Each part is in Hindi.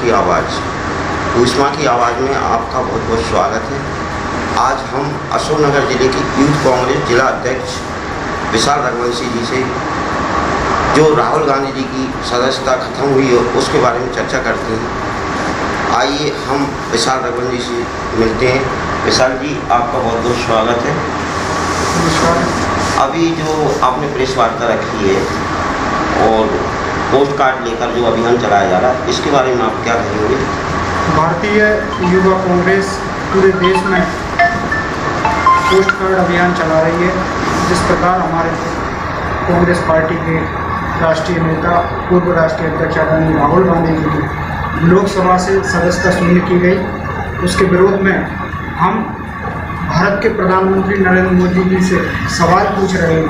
की आवाज़। ऊष्मा की आवाज़ में आपका बहुत बहुत स्वागत है। आज हम अशोकनगर जिले की यूथ कांग्रेस जिला अध्यक्ष विशाल रघुवंशी जी से जो राहुल गांधी जी की सदस्यता खत्म हुई है उसके बारे में चर्चा करते हैं। आइए हम विशाल रघुवंशी से मिलते हैं। विशाल जी, आपका बहुत बहुत स्वागत है। अभी जो आपने प्रेस वार्ता रखी है और पोस्ट कार्ड लेकर जो अभियान चलाया जा रहा है, इसके बारे में आप क्या कहेंगे? भारतीय युवा कांग्रेस पूरे देश में पोस्ट कार्ड अभियान चला रही है। जिस प्रकार हमारे कांग्रेस पार्टी के राष्ट्रीय नेता पूर्व राष्ट्रीय अध्यक्ष आदरणीय राहुल गांधी जी की लोकसभा से सदस्यता शून्य की गई, उसके विरोध में हम भारत के प्रधानमंत्री नरेंद्र मोदी जी से सवाल पूछ रहे हैं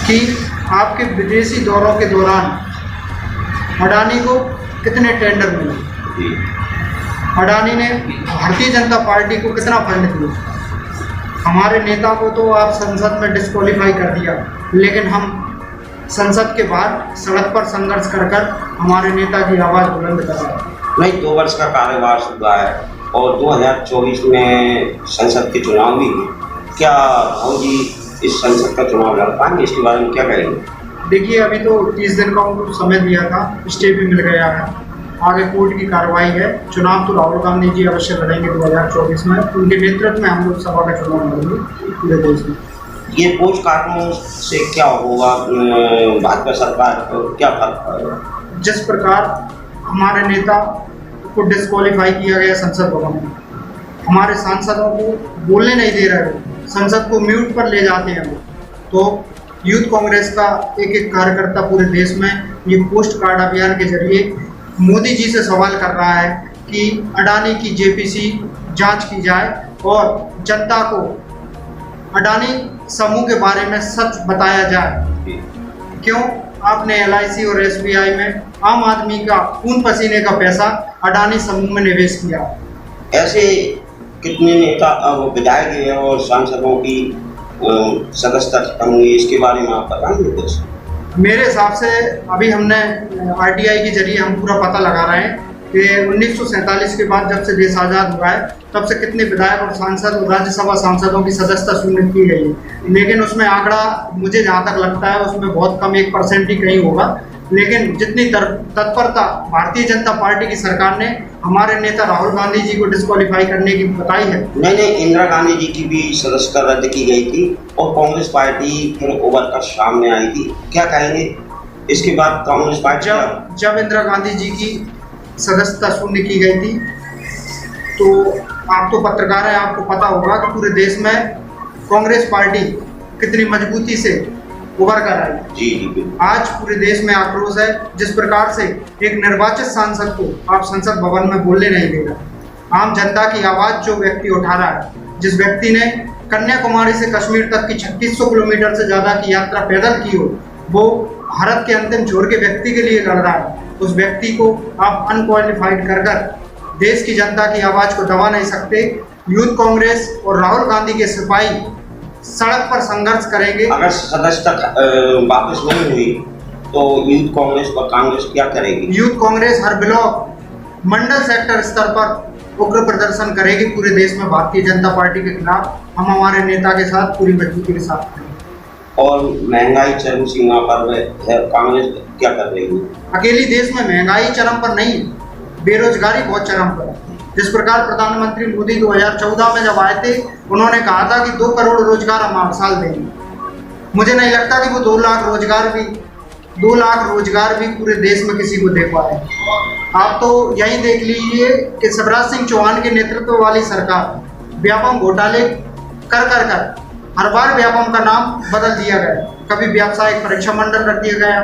कि आपके विदेशी दौरों के दौरान अडानी को कितने टेंडर मिले, अडानी ने भारतीय जनता पार्टी को कितना फंड दिया। हमारे नेता को तो आप संसद में डिस्क्वालीफाई कर दिया, लेकिन हम संसद के बाहर सड़क पर संघर्ष कर कर हमारे नेता की आवाज़ बुलंद कर रहे हैं। नहीं, 2 वर्ष का कार्यकाल हुआ है और 2024 में संसद के चुनाव भी हैं। क्या राहुल जी इस संसद का चुनाव लड़ पाएंगे? इसके बारे में क्या कहेंगे? देखिए, अभी तो 30 दिन का उनको समय दिया था, स्टे भी मिल गया है, आगे कोर्ट की कार्रवाई है। चुनाव तो राहुल गांधी जी अवश्य लड़ेंगे 2024 में। उनके नेतृत्व में हम लोकसभा का चुनाव लड़ेंगे पूरे देश में। ये पोस्ट कार्डों से क्या होगा? भाजपा सरकार को क्या फर्क पड़ेगा? जिस प्रकार हमारे नेता को डिस्क्वालीफाई किया गया संसद भवन में, हमारे सांसदों को बोलने नहीं दे रहे हो, संसद को म्यूट पर ले जाते हैं वो, तो यूथ कांग्रेस का एक एक कार्यकर्ता पूरे देश में ये पोस्ट कार्ड अभियान के जरिए मोदी जी से सवाल कर रहा है कि अडानी की जेपीसी जांच की जाए और जनता को अडानी समूह के बारे में सच बताया जाए। क्यों आपने LIC और SBI में आम आदमी का खून पसीने का पैसा अडानी समूह में निवेश किया? ऐसे कितने नेता विधायक और सांसदों की सदस्यता खत्म हुई, इसके बारे में आप बताएंगे कुछ? मेरे हिसाब से अभी हमने RTI के जरिए हम पूरा पता लगा रहे हैं कि 1947 के बाद जब से देश आज़ाद हुआ है तब से कितने विधायक और सांसद और राज्यसभा सांसदों की सदस्यता शून्य की गई है। लेकिन उसमें आंकड़ा मुझे जहाँ तक लगता है उसमें बहुत कम 1% ही कहीं होगा। लेकिन जितनी तत्परता भारतीय जनता पार्टी की सरकार ने हमारे नेता राहुल गांधी जी को डिस्क्वालीफाई करने की बताई है। नहीं, इंदिरा गांधी जी की भी सदस्यता रद्द की गई थी और कांग्रेस पार्टी फिर उभर कर सामने आई थी। क्या कहेंगे इसके बाद? कांग्रेस पार्टी जब इंदिरा गांधी जी की सदस्यता शून्य की गई थी तो आप तो पत्रकार हैं, आपको पता होगा कि पूरे देश में कांग्रेस पार्टी कितनी मजबूती से उभर कर आई। जी। आज पूरे देश में आक्रोश है। जिस प्रकार से एक निर्वाचित सांसद को आप संसद भवन में बोलने नहीं दे रहे, आम जनता की आवाज़ जो व्यक्ति उठा रहा है, जिस व्यक्ति ने कन्याकुमारी से कश्मीर तक की 3600 किलोमीटर से ज़्यादा की यात्रा पैदल की हो, वो भारत के अंतिम छोर के व्यक्ति के लिए लड़ रहा है, उस व्यक्ति को आप अनक्वालिफाइड कर देश की जनता की आवाज़ को दबा नहीं सकते। यूथ कांग्रेस और राहुल गांधी के सिपाही सड़क पर संघर्ष करेंगे। अगर सदस्यता वापस नहीं हुई तो यूथ कांग्रेस और कांग्रेस क्या करेगी? यूथ कांग्रेस हर ब्लॉक, मंडल, सेक्टर स्तर पर उग्र प्रदर्शन करेगी पूरे देश में भारतीय जनता पार्टी के खिलाफ। हम हमारे नेता के साथ पूरी मजबूती के साथ हैं। और महंगाई चरम सीमा पर है, कांग्रेस क्या कर रही है? अकेली देश में महंगाई चरम पर नहीं, बेरोजगारी बहुत चरम पर है। जिस प्रकार प्रधानमंत्री मोदी 2014 में जब आए थे, उन्होंने कहा था कि 2 करोड़ रोजगार हम हर साल देंगे। मुझे नहीं लगता कि वो 2 लाख रोजगार भी पूरे देश में किसी को दे पाए। आप तो यही देख लीजिए कि शिवराज सिंह चौहान के नेतृत्व वाली सरकार व्यापम घोटाले कर हर बार व्यापम का नाम बदल दिया गया। कभी व्यावसायिक परीक्षा मंडल रख दिया गया,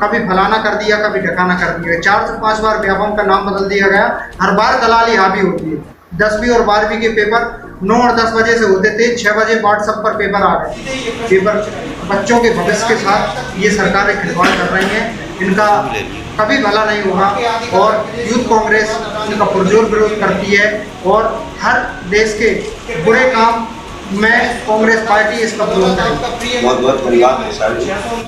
कभी फलाना कर दिया, कभी ढकाना कर दिया। 4 से 5 बार व्यापम का नाम बदल दिया गया। हर बार दलाली हावी होती है। 10वीं और 12वीं के पेपर 9 और 10 बजे से होते थे, 6 बजे व्हाट्सएप पर पेपर आ गए। पेपर बच्चों के भविष्य के साथ ये सरकारें खिलवाड़ कर रही हैं, इनका कभी भला नहीं होगा। और यूथ कांग्रेस इनका पुरजोर विरोध करती है और हर देश के बुरे काम में कांग्रेस पार्टी इसका विरोध करेगी। बहुत बहुत धन्यवाद।